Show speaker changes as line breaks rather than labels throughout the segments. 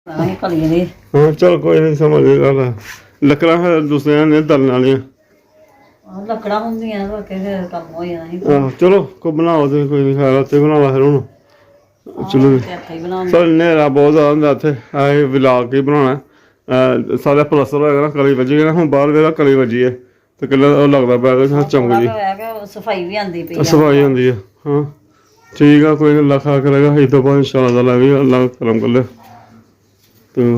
हाँ चल कोई नहीं समझ गल लकड़ा फिर दूसरे ने दलने वालियां
ਲੱਕੜਾਂ ਹੁੰਦੀਆਂ ਤਾਂ ਕਿ ਕੰਮ ਹੋ ਜਾਣਾ ਸੀ
आहो चलो को बनाओ तो कोई नहीं खा रात बनावा फिर हूँ चलो
ਹੱਥਾਂ ਹੀ ਬਣਾਉਂਦੇ
सर नेरा बहुत ज्यादा होंदा इत्थे आए विलाग के बनाना सारा प्लस्तर होएगा ना कली वजी ना हुण बाहर वेला कली वजी है ते कल्ला ओह लगदा पिया कि चमक जी
ਹੋਇਆ ਕਿ ਸਫਾਈ ਵੀ ਆਂਦੀ ਪਈ
सफाई होंदी है हाँ ठीक है कोई नहीं लखा करेगा इस तो बाद इंशाल्लाह ताला भी अल्लाह करम कर ले तो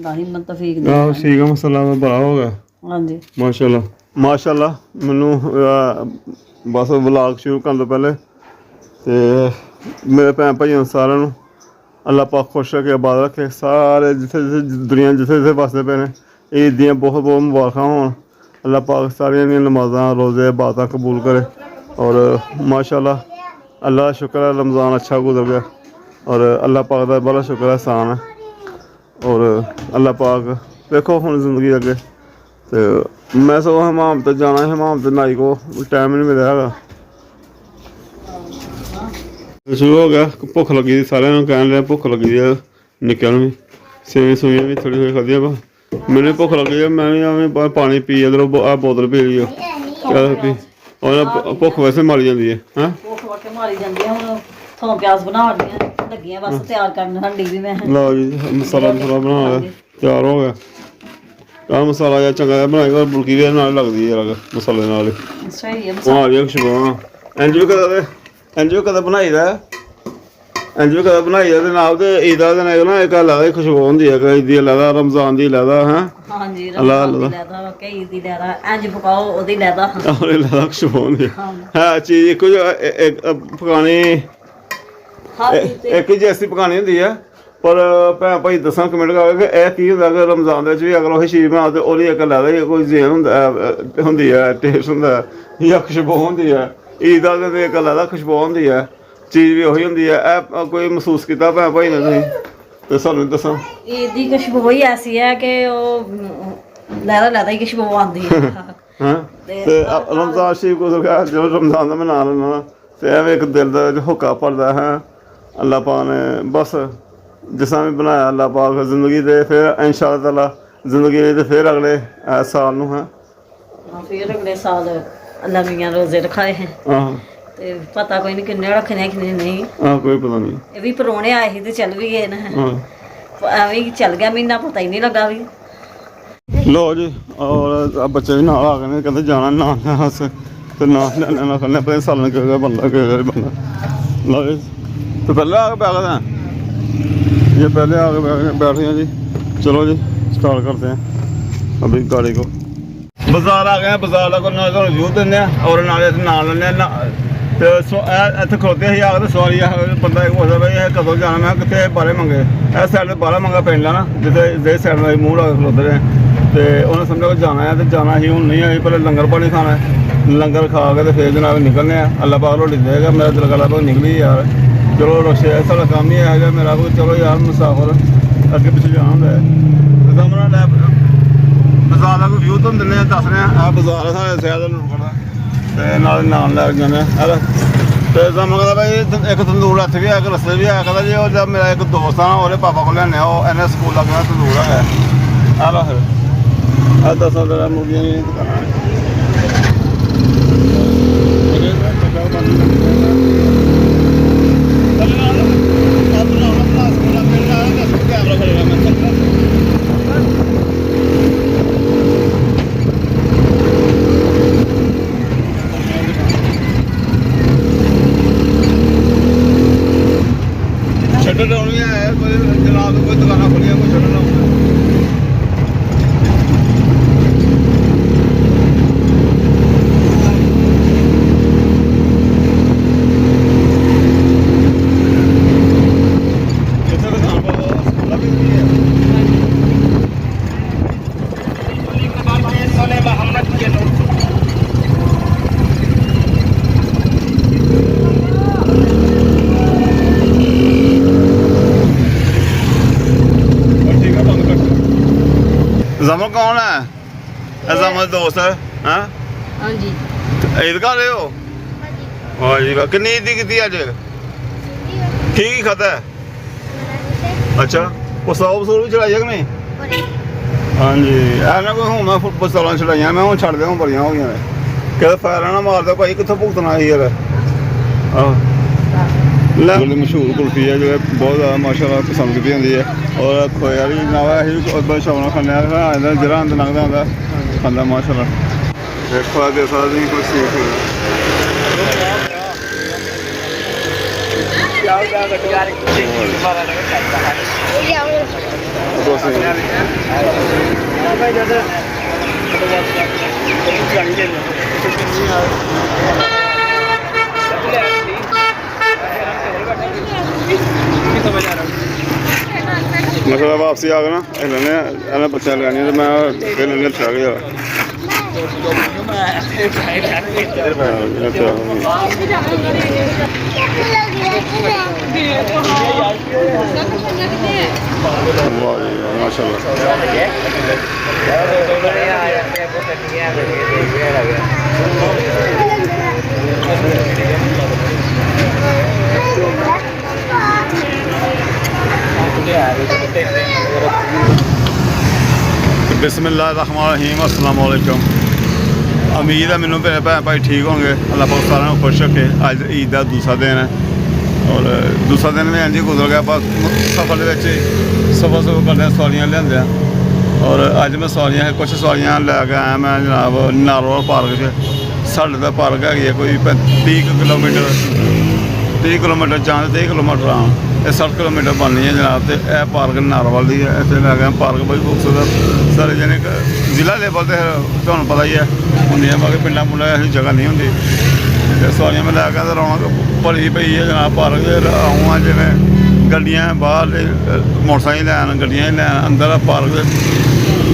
ਦਾਣੀ ਮਤਫੀਕ
ਆਹ ਠੀਕ ਆ ਮਸਲਾ ਬੜਾ ਹੋ ਗਿਆ
ਹਾਂਜੀ
ਮਾਸ਼ਾਅੱਲਾ ਮਾਸ਼ਾਅੱਲਾ ਮੈਨੂੰ ਬਸ ਵਲੌਗ ਸ਼ੁਰੂ ਕਰਨ ਤੋਂ ਪਹਿਲੇ ਤੇ ਮੇਰੇ ਭੈਣ ਭਾਈਆਂ ਸਾਰਿਆਂ ਨੂੰ ਅੱਲਾਹ ਪਾਕ ਖੁਸ਼ ਰੱਖੇ ਆਬਾਦ ਰੱਖੇ ਸਾਰੇ ਜਿੱਥੇ ਦੁਨੀਆ ਜਿੱਥੇ ਵਸਦੇ ਪਏ ਨੇ ਈਦ ਦੀਆਂ ਬਹੁਤ ਬਹੁਤ ਮੁਬਾਰਕਾਂ ਹੋਣ ਅੱਲਾਹ ਪਾਕ ਸਾਰੀਆਂ ਦੀਆਂ ਨਮਾਜ਼ਾਂ ਰੋਜ਼ੇ ਇਬਾਦਤਾਂ ਕਬੂਲ ਕਰੇ ਔਰ ਮਾਸ਼ਾਅੱਲਾ ਅੱਲਾਹ ਦਾ ਸ਼ੁਕਰ ਹੈ रमज़ान अच्छा गुजर गया और अल्लाह पाक का बड़ा शुक्र है एहसान है और अल्लाह पाक देखो हुण जिंदगी अगे तो मैं सो हमाम तो जाना हमाम तो नाई को टाइम नहीं मिला है शुरू हो गया भुख लगी थी सारे कहन लिया भुख लगी है निक्के भी सेवियां सुवियां भी थोड़ी थोड़ी खादियां मैंने भुख लगी है मैं भी पानी पी इधर आ बोतल पी ली क्या पी और भुख वैसे मारी जाती है हैं
ਭੁੱਖ ਵਕੇ ਮਾਰੀ ਜਾਂਦੀ ਆ ਹੁਣ ਥੋਂ ਪਿਆਜ਼ ਬਣਾਉਣੀਆਂ ਲੱਗੀਆਂ ਬਸ ਤਿਆਰ ਕਰਨ ਹੰਡੀ ਵੀ ਮੈਂ
लो जी मसाला मसाला बना लिया तैयार हो गया ਆ ਮਸਾਲਾ ਜਿਹਾ ਚੰਗਾ ਜਿਹਾ ਬਣਾਏਗਾ ਬੁਲਕੀ ਵੀ ਨਾਲ ਲੱਗਦੀ ਹੈ ਅਲੱਗ ਮਸਾਲੇ ਨਾਲ
ਸਹੀ ਹੈ
ਹਾਂ ਜੀ ਖੁਸ਼ਬੂ ਇੰਜ ਵੀ ਕਦੇ ਬਣਾਈਦਾ ਇੰਜ ਵੀ ਕਦੇ ਬਣਾਈਦਾ ਤੇ ਨਾਲ ਤੇ ਈਦਾ ਦੇ ਨਾਲ ਨਾ ਇੱਕ ਅਲੱਗ ਖੁਸ਼ਬੂ ਹੁੰਦੀ ਹੈ ਕਿ ਈਦ ਦੀ ਅਲੱਗ ਰਮਜ਼ਾਨ ਦੀ ਅਲੱਗ ਹੈ
ਹਾਂਜੀ ਰਮਜ਼ਾਨ ਦੀ ਲੈਦਾ ਕਈ ਦੀ ਲੈਦਾ ਇੰਜ ਪਕਾਓ ਉਹਦੀ ਲੈਦਾ
ਉਹਦੀ ਅਲੱਗ ਖੁਸ਼ਬੂ ਹੁੰਦੀ ਹੈ ਚੀਜ਼ ਇੱਕੋ ਪਕਾਣੀ ਇੱਕ ਹੀ ਜੈਸੀ ਪਕਾਣੀ ਹੁੰਦੀ ਹੈ पर भैन भाई दसा कमेंट कर कि यह की होंगे कि रमजान भी अगर वही चीज़ बनाओ तो वो एक अलग कोई जेन होंगी है टेस्ट होंगे या खुशबू होंगी है ईद का एक अलग खुशबू होंगी है चीज़ भी उही होंगी है कोई महसूस किया भैन भाई ने तो सानू दसा
ईद की खुशबू ही ऐसी है कि लैदा लैदा ही खुशबू आती है
हाँ तो रमजान शरीफ गुजर गया जो रमजान का मना लेना तो एवं एक दिल का हुक्का भरदा है अल्लाह पाक ने बस जिस भी बनाया अल्लाह पाक जिंदगी दे फिर इंशाअल्लाह ताला जिंदगी दे फिर अगले साल नूं है
फिर अगले साल अल्लाह मियां रोजे रखाए हैं ते पता कोई नहीं किन्ने रखने किन्ने नहीं
कोई पता नहीं
ये भी परौने आए ही ते चल भी गए ना एवं चल गया महीना पता ही नहीं लगा भी
लो जी और बच्चे भी नाल आ गए कहते जाना नाल अस तो नाल लेना करना पता साल के बंदा लो जी तो पहले आ के बैठ गए ये पहले आगे बैठ गए जी चलो जी स्टार्ट करते हैं अभी गाड़ी को बाजार आ गए हैं बाजार का व्यू देने और नाले नाल लेने तो इतने खड़ोते ही आगे सवारी बंदा एक पुछदा भाई कदों जाना मैं कितने बारे मंगे इस साइड बारह मंगा पिंड है ना जिसे साइड में मूँह लगे खड़ोते रहे तो उन्हें समझा कि जाना है तो जाना ही हूँ नहीं आई पहले लंगर पानी खाना है लंगर खा के तो फिर जनाब निकलने अल्लाह पाक रोटी देगा मेरा दिल करदा निकली यार चलो रक्शे साढ़ा काम ही है मेरा कोई चलो यार मुसाफर अगे पिछले जाना होंगे सामने लै बाजार का व्यू तुम दिने दस रहे हैं बाजार है साढ़े शहर का नाल नाल लै जाने तो सामने कहता भाई एक तंदूर हथ भी है एक रस्ते भी है कहता जी जब मेरा एक दोस्त है वो पापा को लेने इन्हें स्कूल लगना तंदूर है आला फिर दसा तेरा मुर्गियां की दुकान जमल कौन है जमल दोस्त है हाँ
जी
ईद खा रहे हो वाह जी वाह कितनी ईद की अज की खाता है अच्छा ਪਿਸਤੌਲ ਵੀ ਚਲਾਈ ਕਿ ਨਹੀਂ? ਹਾਂਜੀ ਇਹਨਾਂ ਕੋਈ ਹੁਣ ਮੈਂ ਪਿਸਤੌਲਾਂ ਚਲਾਈਆਂ ਮੈਂ ਹੁਣ ਛੱਡ ਦਿਆਂ ਹੁਣ ਬੜੀਆਂ ਹੋ ਗਈਆਂ ਨੇ ਕਿਤੇ ਫਾਇਰ ਨਾ ਮਾਰਦਾ ਭਾਈ ਕਿੱਥੋਂ ਭੁਗਤਣਾ ਸੀ ਯਾਰ ਆਹ ਬੜੀ ਮਸ਼ਹੂਰ ਕੁਲਫੀ ਹੈ ਜੋ ਬਹੁਤ ਜ਼ਿਆਦਾ ਮਾਸ਼ਾਅੱਲਾ ਪਸੰਦ ਕੀਤੀ ਜਾਂਦੀ ਹੈ ਔਰ ਖੋਏ ਵਾਲੀ ਨਵਾਂ ਅਸੀਂ ਬਹੁਤ ਸ਼ੌਕ ਨਾਲ ਖਾਂਦੇ ਹਾਂ ਜਿਹੜਾ ਅੰਦਰ ਲੰਘਦਾ ਹੁੰਦਾ ਖਾਂਦਾ ਮਾਸ਼ਾਅੱਲਾ ਦੇਖੋ ਦੇ ਸਕਦੇ ਕੋਈ ਸੀਖ मतलब वापसी आ गया ना इन्होंने बच्चा लगानी तो मैं फिर इन्हें अच्छा गया बिस्मिल्लाहिर्रहमानिर्रहीम अस्सलाम वालेकुम उम्मीद है मैनू मेरे भैन भाई ठीक होंगे अल्लाह पाक सारे खुश रखे अज ईद का दूसरा दिन है और दूसरा दिन भी इंज गुजर गया बस सफर सफर करने सवारियां लिया और अज मैं सवारियां कुछ सवारियां लैके आया मैं जनाब नारोवाल पार्क साढ़े का पार्क है कोई 30 किलोमीटर जान 30 किलोमीटर आम ये 60 किलोमीटर बननी है जनाब तो यह पार्क नारोवाल की है इतने लै गए पार्क बड़ी खूबसूरत सारे जने जिला लेवल तो तुम्हें पता ही है होंगे बाकी पिंडा पुंडा ऐसी जगह नहीं होंगी तो सवारियां में लैके तो रौनक भरी पई है जनाब पार्क आऊँ जिमें गड्डियां बाहर मोटरसाइकिल लैन गड्डियां ही लैन अंदर पार्क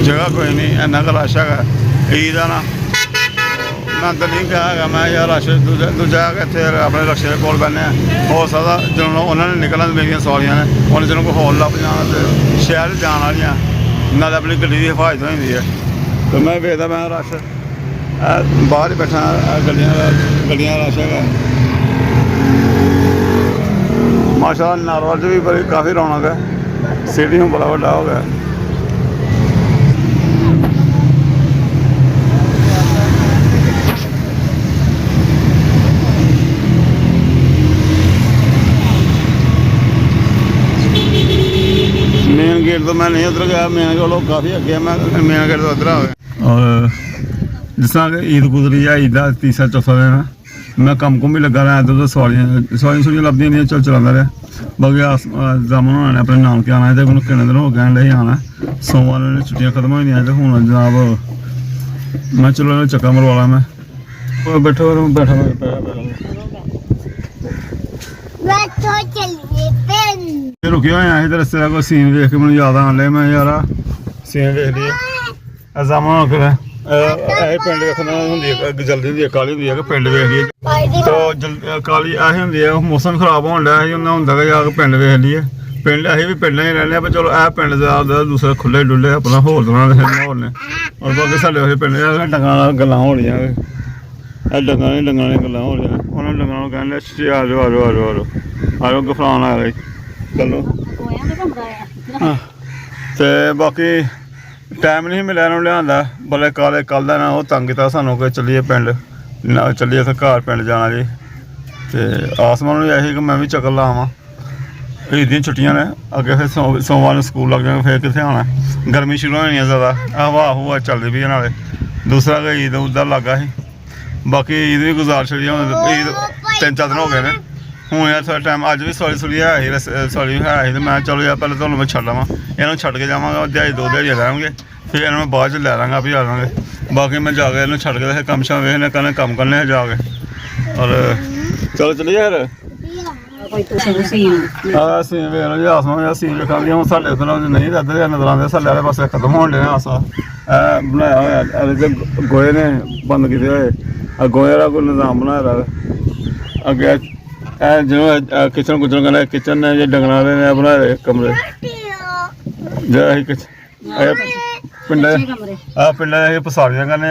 जगह कोई नहीं इन्ना का रश है ईद है ना मैं अंदर नहीं गया है मैं यार रश दूजा इतने अपने रक्शे के कोल बहने हो सकता जो उन्होंने निकलना मेरी सवारियां ने उन्हें जो कोई होल लभ जाना तो शहर जान वाली नाले अपनी गड्डी की हिफाजत हो जाती है तो मैं वेखदा मैं रश बाहर ही बैठा गड्डियां रश है माशाअल्लाह नारोवाल भी बड़ी काफ़ी रौनक है सिटी में बड़ा बड़ा हो गया मेन गेट तो मैं नहीं उधर गया मेन गेट लोग काफ़ी अगे मैं मेन गेट तो उधर आ गया और जिस तरह ईद गुजरी है ईद का तीसरा चौथा दिन मैं कम कुम भी लगा रहा इधर उधर सवारियां लभदियां नहीं चल चलाता रहा बाकी जामन होने ने अपने नानके आना है तो किन्ने दिन हो गए ले आना सोमवार ने छुट्टियां खत्म हो गई तो हूँ जनाब मैं चलो चक्कर मरवा ला मैं बैठो बैठा रुके हुए हैं रस्ते का कोई सीन देख के मैं याद आने लगे मैं यार सीन देख लिया जामन हो फिर पिंड देखना होंगी जल्दी होंगी काली होंगी कि पिंड वेख लीए तो काली ऐसी होंगी है मौसम खराब होने लगा उन्हें होंगे कि जाकर पिंड वेख लीए पिंड अं भी पिंड ही रहने पर चलो यह पिंड दूसरे खुले डुले अपना होर तरह के माहौल ने और बाकी साढ़े वाले पिंड डंगा गल्लां हो रही डंगा गल्लां हो रही उन्होंने डंगा कहने आ जाओ आ जाओ आ जाओ आ जाओ आ जाओ गफरान आ गई चलो तो बाकी टाइम नहीं मिला इन्होंने लिया बल्ले काले कल का ना वो तंग किया सानू कि चलिए पिंड चलिए इत्थे घर पिंड जाना जी तो आसमान यही कि मैं भी चक्कर लावां ईद दी छुट्टियां ने अगे फिर सोमवार स्कूल लग जाएंगे फिर कितने आना गर्मी शुरू होनी है ज़्यादा हवा हुआ चलती भी नाले दूसरा कि ईद उधर लगा ही बाकी ईद भी गुजार छड़ी ईद 3-4 दिन हो गए ने हूँ यार थोड़ा टाइम अज भी सॉरी है सॉरी है तो मैं चलो यार पहले तुम्हें मैं छड़ लवां इन्होंने छड़ के जावांगा दिहाड़ी 2 दिहाड़ियां रहेंगे फिर इन्होंने मैं बाद च लै लाँगा भी आ जाएंगे बाकी मैं जाके इन्होंने छड़ के फिर कम शाम वेखने कन्नै कम करने जाके और चलो चलिए यार सीन वेख लो जी आसमान सीन वेखा दी हूँ साढ़े उधर नहीं इधर नजर आते साढ़े आले पासे खत्म होने लगे आसा बनाया होया गोहे ने बंद किए हुए गोहे का कोई निजाम बनाया अगे जो किचन कुचन कहने किचन ने जो डंगना ने बनाए कमरे जो पिंड पसारियां करने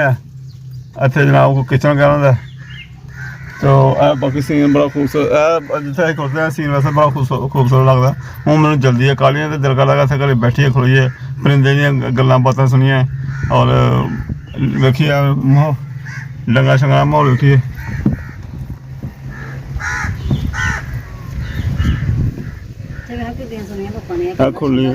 इतने जनाब को किचन कहना तो बाकी सीन बड़ा खूबसूरत जिथे खुलते हैं सीन वैसे बड़ा खूबसूरत लगता हूँ मैंने जल्दी है कालियां तो दिल कर लगा इतने घरे बैठिए खड़ोइए परिंदे दियां गल्लां बातां सुनिए और वेखिए डंगा शंगा माहौल वेखिए खुली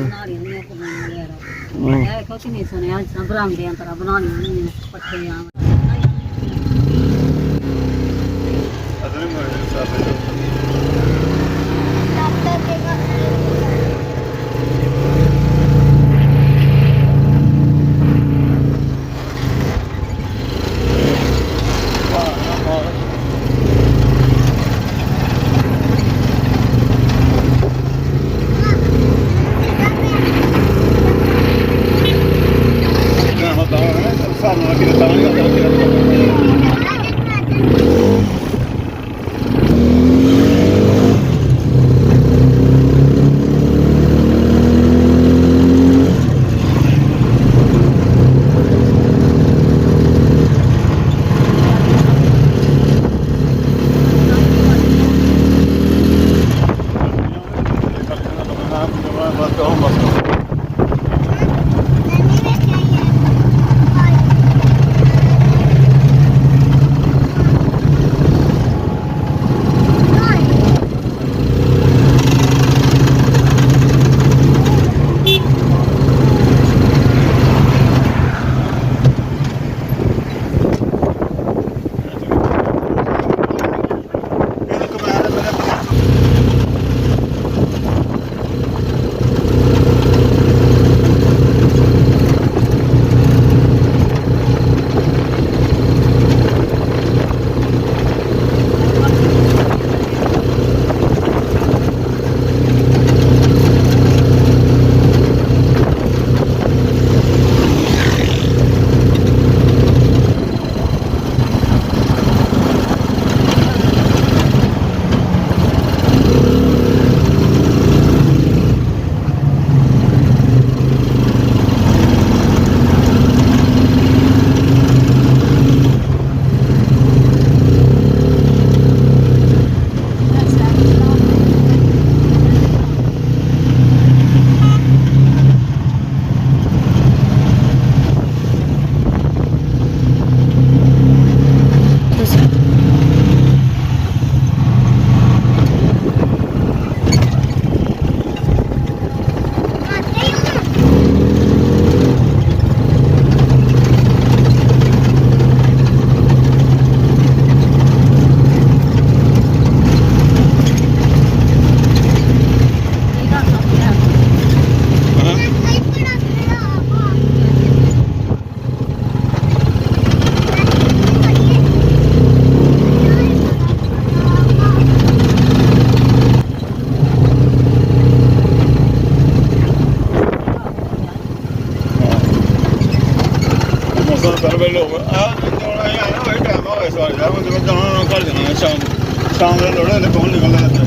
ਕਰ ਵੇ ਲੋਕ ਆ ਜਾਣਾ ਯਾਰ ਹੋਏ ਟਾਈਮ ਹੋਏ ਸਵਾਰੀ ਦਾ ਹੁਣ ਜਿਵੇਂ ਜਾਣਾ ਘਰ ਜਾਣਾ ਸ਼ਾਮ ਦੇ ਲੋੜੇ ਤੇ ਕੌਣ ਨਿਕਲਦਾ ਇੱਥੇ